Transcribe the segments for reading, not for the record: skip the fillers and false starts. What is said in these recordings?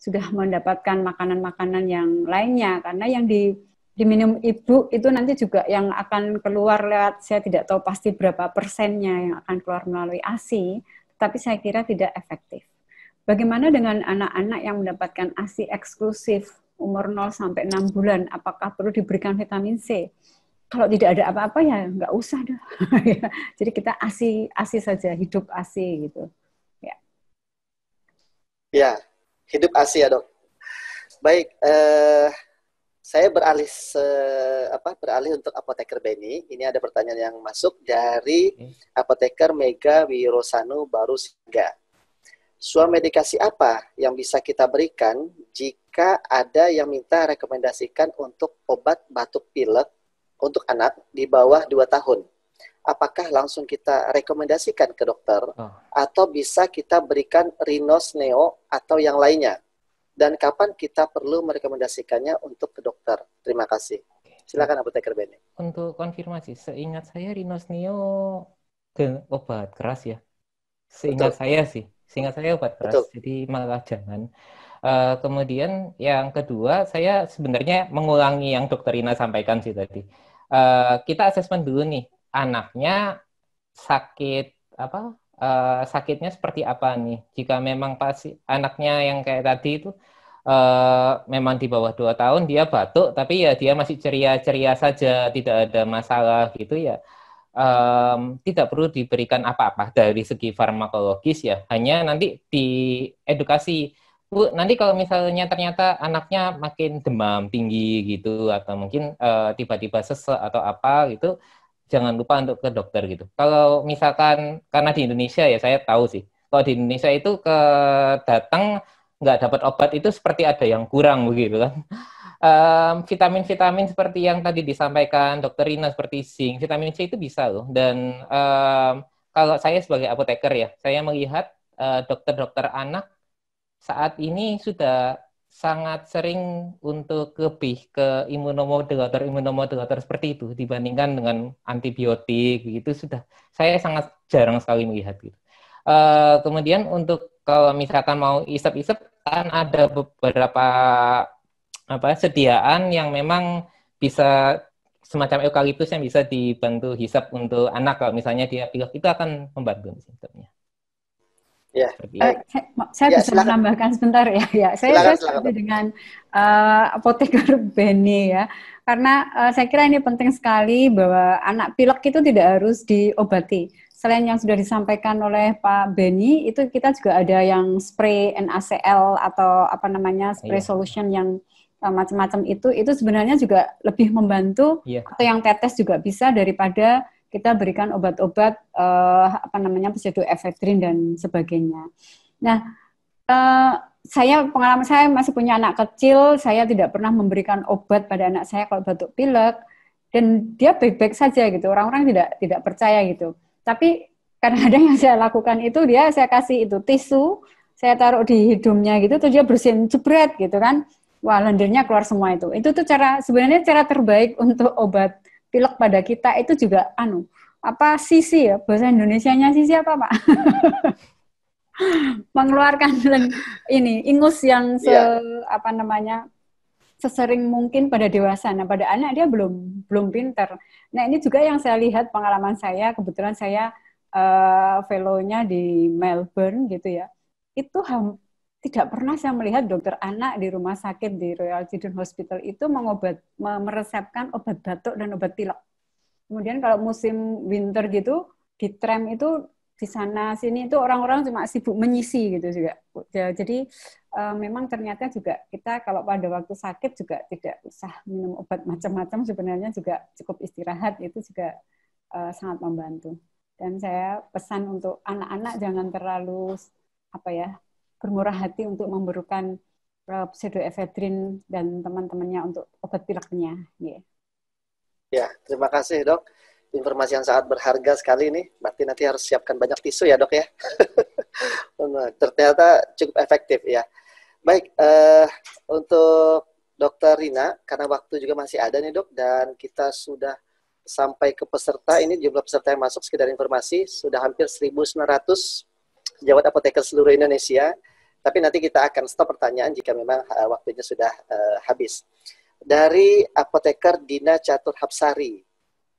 sudah mendapatkan makanan-makanan yang lainnya, karena yang diminum ibu itu nanti juga yang akan keluar lewat, saya tidak tahu pasti berapa persennya yang akan keluar melalui ASI, tapi saya kira tidak efektif. Bagaimana dengan anak-anak yang mendapatkan ASI eksklusif umur 0 sampai 6 bulan, apakah perlu diberikan vitamin C? Kalau tidak ada apa-apa ya nggak usah dah. Jadi kita ASI saja, hidup ASI gitu. Ya. Ya, hidup ASI ya dok. Baik, saya beralih untuk Apoteker Beni. Ini ada pertanyaan yang masuk dari Apoteker Mega Wirosanu Baru Siga. Suamedikasi apa yang bisa kita berikan jika ada yang minta rekomendasikan untuk obat batuk pilek untuk anak di bawah 2 tahun? Apakah langsung kita rekomendasikan ke dokter atau bisa kita berikan Rhinos Neo atau yang lainnya? Dan kapan kita perlu merekomendasikannya untuk ke dokter? Terima kasih. Silakan Apoteker Beni. Untuk konfirmasi, seingat saya Rhinos Neo obat keras ya. Seingat saya sih. Seingat saya obat keras, jadi malah jangan. Kemudian yang kedua, saya sebenarnya mengulangi yang Dokter Rina sampaikan sih tadi. Kita asesmen dulu nih, anaknya sakit apa? Sakitnya seperti apa nih? Jika memang anaknya yang kayak tadi itu memang di bawah 2 tahun dia batuk, tapi ya dia masih ceria-ceria saja, tidak ada masalah gitu ya. Tidak perlu diberikan apa-apa dari segi farmakologis ya, hanya nanti diedukasi. Bu, nanti kalau misalnya ternyata anaknya makin demam tinggi gitu, atau mungkin tiba-tiba sesek atau apa gitu, jangan lupa untuk ke dokter gitu. Kalau misalkan, karena di Indonesia ya saya tahu sih, kalau di Indonesia itu datang nggak dapat obat itu seperti ada yang kurang begitu kan. Vitamin-vitamin seperti yang tadi disampaikan Dokter Rina seperti zinc, vitamin C itu bisa loh. Dan kalau saya sebagai apoteker ya, saya melihat dokter-dokter anak saat ini sudah sangat sering untuk lebih ke imunomodulator seperti itu dibandingkan dengan antibiotik gitu, sudah saya sangat jarang sekali melihat gitu. Kemudian untuk kalau misalkan mau isep-isep kan ada beberapa sediaan yang memang bisa semacam eukaliptus yang bisa dibantu hisap untuk anak, kalau misalnya dia pilek itu akan membantu sebetulnya. Ya. Saya bisa menambahkan sebentar ya. Saya setuju dengan Apoteker Beni ya, karena saya kira ini penting sekali bahwa anak pilek itu tidak harus diobati. Selain yang sudah disampaikan oleh Pak Beni, itu kita juga ada yang spray NaCl atau spray solution yang macam-macam itu sebenarnya juga lebih membantu, atau yang tetes juga bisa daripada kita berikan obat-obat pseudoephedrine dan sebagainya. Nah, pengalaman saya masih punya anak kecil, saya tidak pernah memberikan obat pada anak saya kalau batuk pilek, dan dia baik-baik saja gitu. Orang-orang tidak percaya gitu. Tapi kadang-kadang yang saya lakukan itu saya kasih itu tisu, saya taruh di hidungnya gitu, terus dia bersihin jebret gitu kan. Wah, lendirnya keluar semua itu. Itu tuh sebenarnya cara terbaik untuk obat pilek pada kita itu juga sisi ya, bahasa Indonesianya sisi apa Pak? Mengeluarkan ingus yang sesering mungkin pada dewasa. Nah, pada anak dia belum pintar. Nah, ini juga yang saya lihat pengalaman saya, kebetulan saya fellow-nya di Melbourne gitu ya. Itu tidak pernah saya melihat dokter anak di rumah sakit di Royal Children's Hospital itu meresepkan obat batuk dan obat pilek. Kemudian kalau musim winter gitu, di tram itu di sana sini itu orang-orang cuma sibuk menyisi gitu juga. Jadi memang ternyata juga kita kalau pada waktu sakit juga tidak usah minum obat macam-macam, sebenarnya juga cukup istirahat itu juga sangat membantu. Dan saya pesan untuk anak-anak jangan terlalu bermurah hati untuk memberikan pseudoephedrine dan teman-temannya untuk obat pileknya. Ya, terima kasih dok. Informasi yang sangat berharga sekali nih. Berarti nanti harus siapkan banyak tisu ya dok ya. Ternyata cukup efektif ya. Baik, untuk Dokter Rina, karena waktu juga masih ada nih dok, dan kita sudah sampai ke peserta. Ini jumlah peserta yang masuk, sekedar informasi, sudah hampir 1.900 pejabat apoteker seluruh Indonesia. Tapi nanti kita akan stop pertanyaan jika memang waktunya sudah habis. Dari apoteker Dina Catur Hapsari.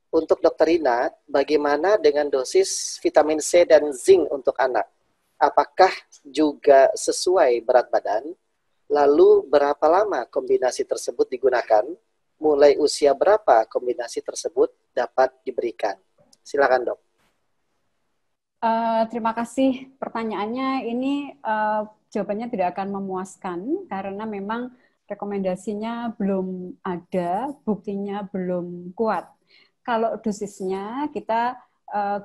Untuk Dokter Rina, bagaimana dengan dosis vitamin C dan zinc untuk anak? Apakah juga sesuai berat badan? Lalu berapa lama kombinasi tersebut digunakan? Mulai usia berapa kombinasi tersebut dapat diberikan? Silakan, Dok. Terima kasih pertanyaannya. Ini jawabannya tidak akan memuaskan karena memang rekomendasinya belum ada, buktinya belum kuat. Kalau dosisnya kita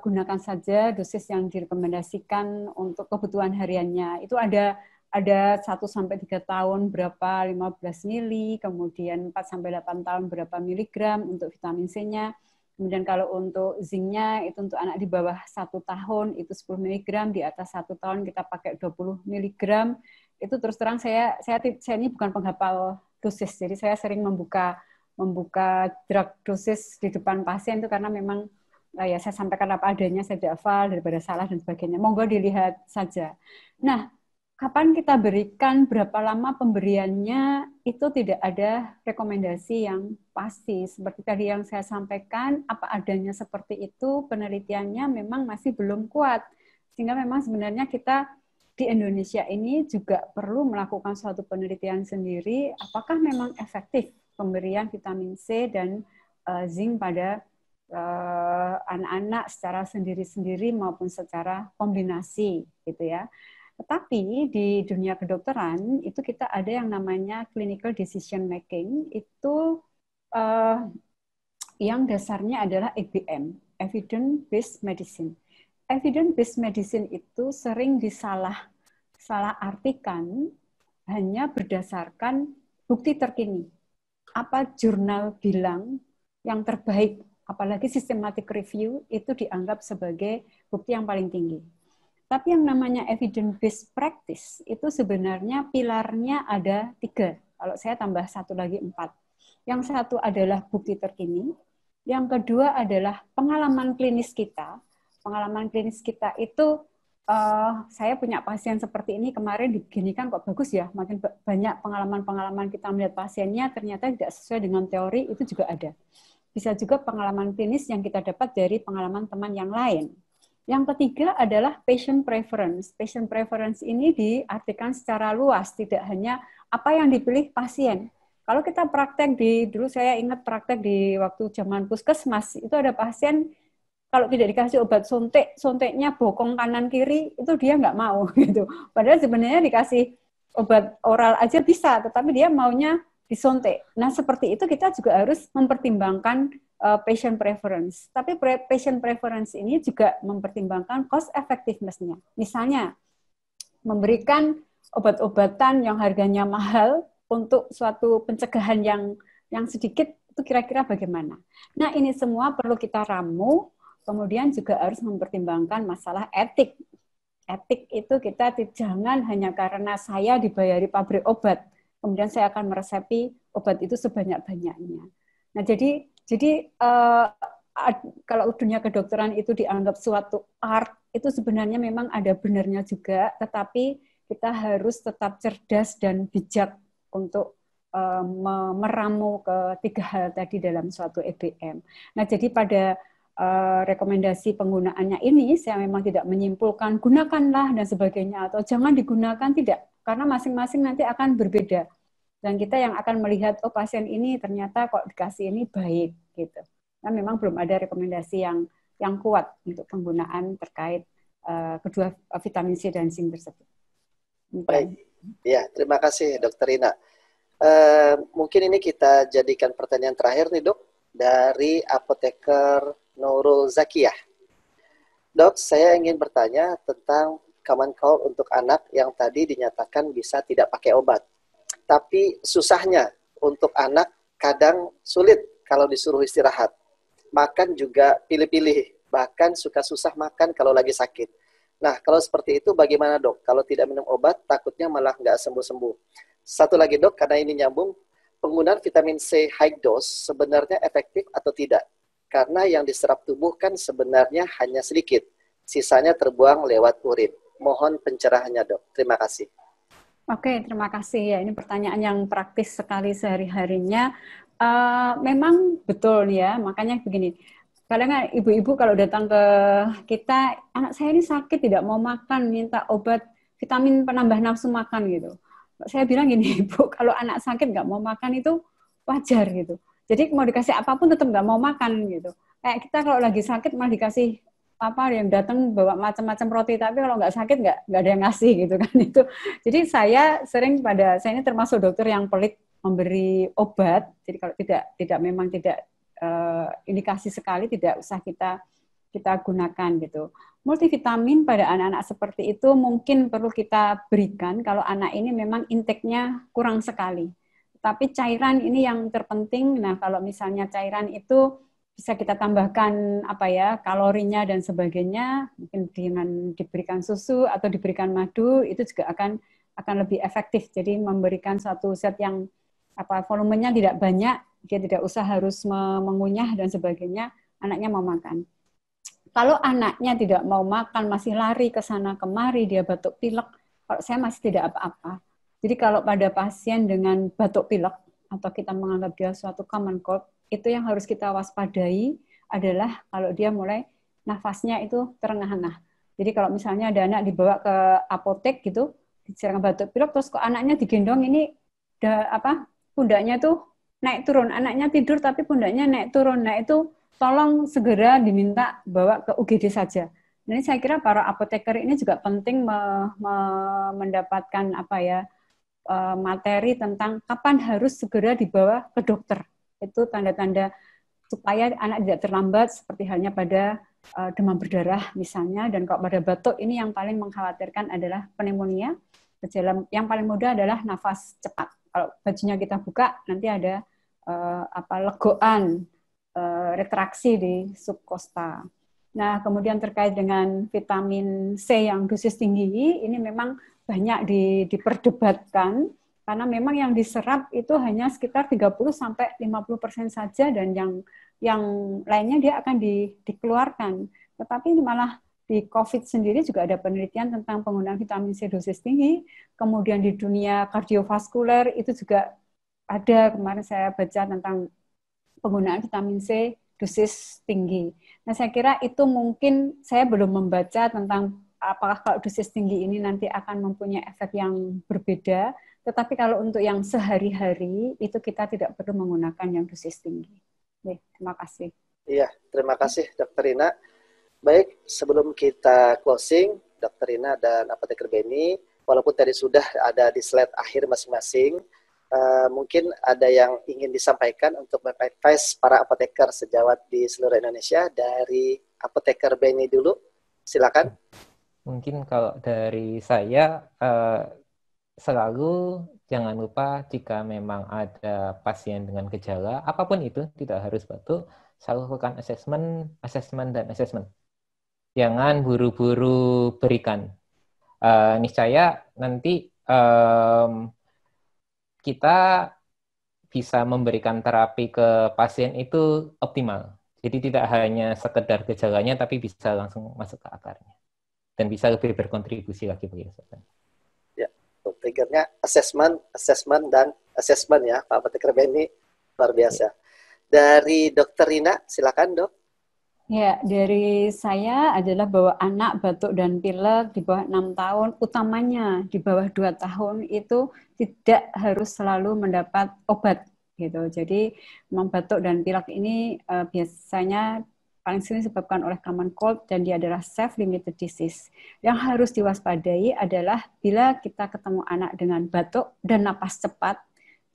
gunakan saja dosis yang direkomendasikan untuk kebutuhan hariannya. Itu ada 1-3 tahun berapa 15 mili, kemudian 4-8 tahun berapa miligram untuk vitamin C-nya. Kemudian kalau untuk zinc-nya itu untuk anak di bawah 1 tahun itu 10 mg, di atas 1 tahun kita pakai 20 mg. Itu terus terang saya ini bukan penghafal dosis, jadi saya sering membuka drug dosis di depan pasien itu karena memang ya saya sampaikan apa adanya, saya tidak hafal daripada salah dan sebagainya. Monggo dilihat saja. Nah, kapan kita berikan, berapa lama pemberiannya, itu tidak ada rekomendasi yang pasti. Seperti tadi yang saya sampaikan, apa adanya seperti itu, penelitiannya memang masih belum kuat. Sehingga memang sebenarnya kita di Indonesia ini juga perlu melakukan suatu penelitian sendiri, apakah memang efektif pemberian vitamin C dan zinc pada anak-anak secara sendiri-sendiri maupun secara kombinasi, gitu ya. Tetapi di dunia kedokteran itu kita ada yang namanya clinical decision making, itu yang dasarnya adalah EBM, evidence based medicine. Evidence based medicine itu sering salah artikan hanya berdasarkan bukti terkini. Apa jurnal bilang yang terbaik, apalagi systematic review itu dianggap sebagai bukti yang paling tinggi. Tapi yang namanya evidence-based practice itu sebenarnya pilarnya ada 3. Kalau saya tambah 1 lagi 4. Yang satu adalah bukti terkini. Yang kedua adalah pengalaman klinis kita. Pengalaman klinis kita itu, saya punya pasien seperti ini, kemarin diginikan kok bagus ya, makin banyak pengalaman-pengalaman kita melihat pasiennya, ternyata tidak sesuai dengan teori, itu juga ada. Bisa juga pengalaman klinis yang kita dapat dari pengalaman teman yang lain. Yang ketiga adalah patient preference. Patient preference ini diartikan secara luas, tidak hanya apa yang dipilih pasien. Kalau kita praktek dulu saya ingat praktek di waktu zaman puskesmas, itu ada pasien kalau tidak dikasih obat suntiknya bokong kanan kiri, itu dia nggak mau gitu. Padahal sebenarnya dikasih obat oral aja bisa, tetapi dia maunya disuntik. Nah seperti itu kita juga harus mempertimbangkan patient preference. Tapi patient preference ini juga mempertimbangkan cost effectiveness-nya. Misalnya, memberikan obat-obatan yang harganya mahal untuk suatu pencegahan yang sedikit, itu kira-kira bagaimana. Nah, ini semua perlu kita ramu, kemudian juga harus mempertimbangkan masalah etik. Etik itu kita jangan hanya karena saya dibayari pabrik obat, kemudian saya akan meresepi obat itu sebanyak-banyaknya. Nah, jadi kalau dunia kedokteran itu dianggap suatu art, itu sebenarnya memang ada benarnya juga, tetapi kita harus tetap cerdas dan bijak untuk meramu ketiga hal tadi dalam suatu EBM. Nah, jadi pada rekomendasi penggunaannya ini, saya memang tidak menyimpulkan gunakanlah dan sebagainya, atau jangan digunakan, tidak. Karena masing-masing nanti akan berbeda. Dan kita yang akan melihat, oh pasien ini ternyata kok dikasih ini baik, gitu. Nah, memang belum ada rekomendasi yang kuat untuk penggunaan terkait kedua vitamin C dan zinc tersebut. Baik, ya terima kasih Dokter Rina. Mungkin ini kita jadikan pertanyaan terakhir nih Dok, dari apoteker Nurul Zakiyah. Dok, saya ingin bertanya tentang common cold untuk anak yang tadi dinyatakan bisa tidak pakai obat. Tapi susahnya untuk anak kadang sulit kalau disuruh istirahat. Makan juga pilih-pilih, bahkan suka susah makan kalau lagi sakit. Nah, kalau seperti itu bagaimana Dok? Kalau tidak minum obat, takutnya malah nggak sembuh-sembuh. Satu lagi Dok, karena ini nyambung, penggunaan vitamin C high dose sebenarnya efektif atau tidak? Karena yang diserap tubuh kan sebenarnya hanya sedikit. Sisanya terbuang lewat urin. Mohon pencerahannya Dok. Terima kasih. Oke, terima kasih ya. Ini pertanyaan yang praktis sekali sehari-harinya. Memang betul ya, makanya begini. Kadang kan ibu-ibu kalau datang ke kita, anak saya ini sakit, tidak mau makan, minta obat vitamin penambah nafsu makan gitu. Saya bilang gini, Ibu, kalau anak sakit nggak mau makan itu wajar gitu. Jadi mau dikasih apapun tetap nggak mau makan gitu. Kayak kita kalau lagi sakit malah dikasih apa yang datang bawa macam-macam roti, tapi kalau nggak sakit nggak ada yang ngasih gitu kan itu. Jadi saya ini termasuk dokter yang pelit memberi obat. Jadi kalau tidak indikasi sekali tidak usah kita gunakan gitu. Multivitamin pada anak-anak seperti itu mungkin perlu kita berikan kalau anak ini memang intake-nya kurang sekali. Tapi cairan ini yang terpenting. Nah, kalau misalnya cairan itu bisa kita tambahkan apa ya kalorinya dan sebagainya, mungkin dengan diberikan susu atau diberikan madu itu juga akan lebih efektif. Jadi memberikan satu zat yang apa volumenya tidak banyak, dia tidak usah harus mengunyah dan sebagainya, anaknya mau makan. Kalau anaknya tidak mau makan, masih lari ke sana kemari, dia batuk pilek, kalau saya masih tidak apa-apa. Jadi kalau pada pasien dengan batuk pilek atau kita menganggap dia suatu common cold, itu yang harus kita waspadai adalah kalau dia mulai nafasnya itu terengah-engah. Jadi kalau misalnya ada anak dibawa ke apotek gitu, diserang batuk pilek, terus kok anaknya digendong ini pundaknya tuh naik turun, anaknya tidur tapi pundaknya naik turun. Nah itu tolong segera diminta bawa ke UGD saja. Jadi saya kira para apoteker ini juga penting mendapatkan materi tentang kapan harus segera dibawa ke dokter. Itu tanda-tanda supaya anak tidak terlambat seperti halnya pada demam berdarah misalnya, dan kalau pada batuk ini yang paling mengkhawatirkan adalah pneumonia. Gejala yang paling mudah adalah nafas cepat. Kalau bajunya kita buka nanti ada legoan, retraksi di subkosta. Nah, kemudian terkait dengan vitamin C yang dosis tinggi, ini memang banyak diperdebatkan, karena memang yang diserap itu hanya sekitar 30-50% saja, dan yang lainnya dia akan dikeluarkan. Tetapi malah di COVID sendiri juga ada penelitian tentang penggunaan vitamin C dosis tinggi, kemudian di dunia kardiovaskuler itu juga ada, kemarin saya baca tentang penggunaan vitamin C dosis tinggi. Nah, saya kira itu mungkin saya belum membaca tentang apakah kalau dosis tinggi ini nanti akan mempunyai efek yang berbeda, tetapi kalau untuk yang sehari-hari itu kita tidak perlu menggunakan yang dosis tinggi. Terima kasih. Iya, terima kasih Dr. Rina. Baik, sebelum kita closing, Dr. Rina dan Apoteker Benny, walaupun tadi sudah ada di slide akhir masing-masing, mungkin ada yang ingin disampaikan untuk advice para apoteker sejawat di seluruh Indonesia. Dari Apoteker Benny dulu, silakan. Mungkin kalau dari saya, selalu jangan lupa jika memang ada pasien dengan gejala, apapun itu, tidak harus batuk, selalu lakukan assessment. Jangan buru-buru berikan. Niscaya nanti kita bisa memberikan terapi ke pasien itu optimal. Jadi tidak hanya sekedar gejalanya, tapi bisa langsung masuk ke akarnya. Dan bisa lebih berkontribusi lagi bagi kesehatan. Ya, triggernya assessment ya, Pak Apoteker Benny, luar biasa. Ya. Dari Dr. Rina, silakan Dok. Ya, dari saya adalah bahwa anak batuk dan pilek di bawah 6 tahun, utamanya di bawah 2 tahun itu tidak harus selalu mendapat obat gitu. Jadi memang batuk dan pilek ini biasanya paling sering disebabkan oleh common cold dan dia adalah self-limited disease. Yang harus diwaspadai adalah bila kita ketemu anak dengan batuk dan napas cepat,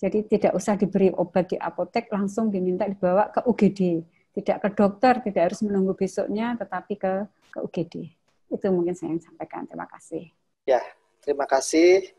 jadi tidak usah diberi obat di apotek, langsung diminta dibawa ke UGD. Tidak ke dokter, tidak harus menunggu besoknya, tetapi ke UGD. Itu mungkin saya yang sampaikan. Terima kasih. Ya, terima kasih.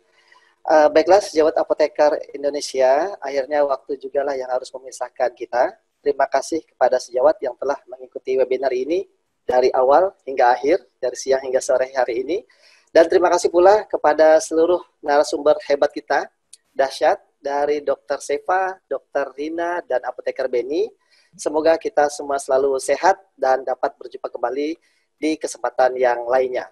Baiklah, sejawat apoteker Indonesia, akhirnya waktu juga lah yang harus memisahkan kita. Terima kasih kepada sejawat yang telah mengikuti webinar ini dari awal hingga akhir, dari siang hingga sore hari ini. Dan terima kasih pula kepada seluruh narasumber hebat kita, dahsyat, dari Dr. Seva, Dr. Rina, dan Apoteker Benny. Semoga kita semua selalu sehat dan dapat berjumpa kembali di kesempatan yang lainnya.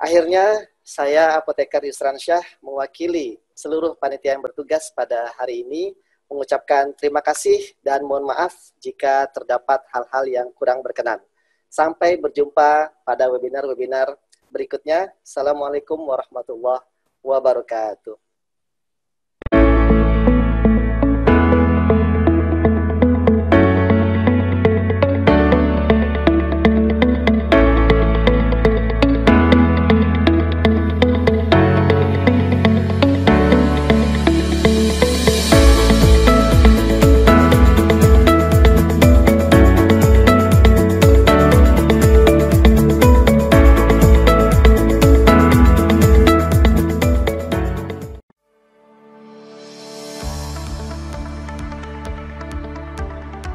Akhirnya, saya Apoteker Yusran Syah mewakili seluruh panitia yang bertugas pada hari ini mengucapkan terima kasih dan mohon maaf jika terdapat hal-hal yang kurang berkenan. Sampai berjumpa pada webinar-webinar berikutnya. Assalamualaikum warahmatullahi wabarakatuh.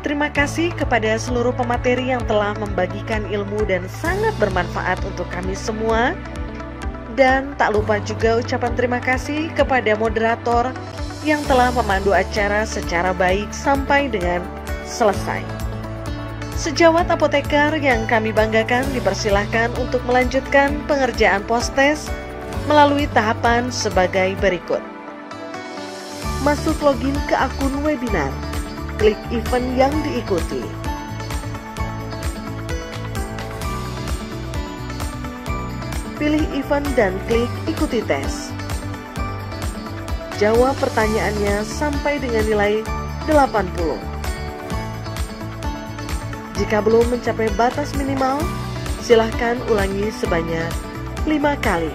Terima kasih kepada seluruh pemateri yang telah membagikan ilmu dan sangat bermanfaat untuk kami semua. Dan tak lupa juga ucapan terima kasih kepada moderator yang telah memandu acara secara baik sampai dengan selesai. Sejawat apoteker yang kami banggakan dipersilahkan untuk melanjutkan pengerjaan post-test melalui tahapan sebagai berikut. Masuk login ke akun webinar. Klik event yang diikuti. Pilih event dan klik ikuti tes. Jawab pertanyaannya sampai dengan nilai 80. Jika belum mencapai batas minimal, silahkan ulangi sebanyak 5 kali.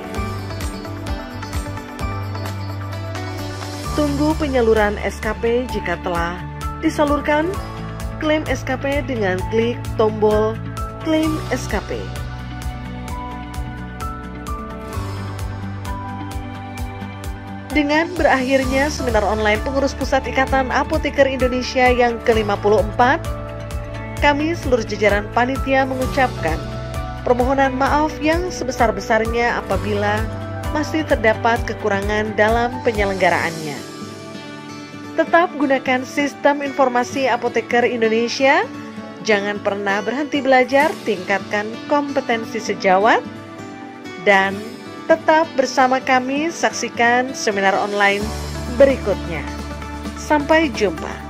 Tunggu penyaluran SKP jika telah disalurkan, klaim SKP dengan klik tombol klaim SKP. Dengan berakhirnya seminar online pengurus pusat Ikatan Apoteker Indonesia yang ke-54, kami seluruh jajaran panitia mengucapkan permohonan maaf yang sebesar-besarnya apabila masih terdapat kekurangan dalam penyelenggaraannya. Tetap gunakan sistem informasi Apoteker Indonesia. Jangan pernah berhenti belajar, tingkatkan kompetensi sejawat. Dan tetap bersama kami saksikan seminar online berikutnya. Sampai jumpa.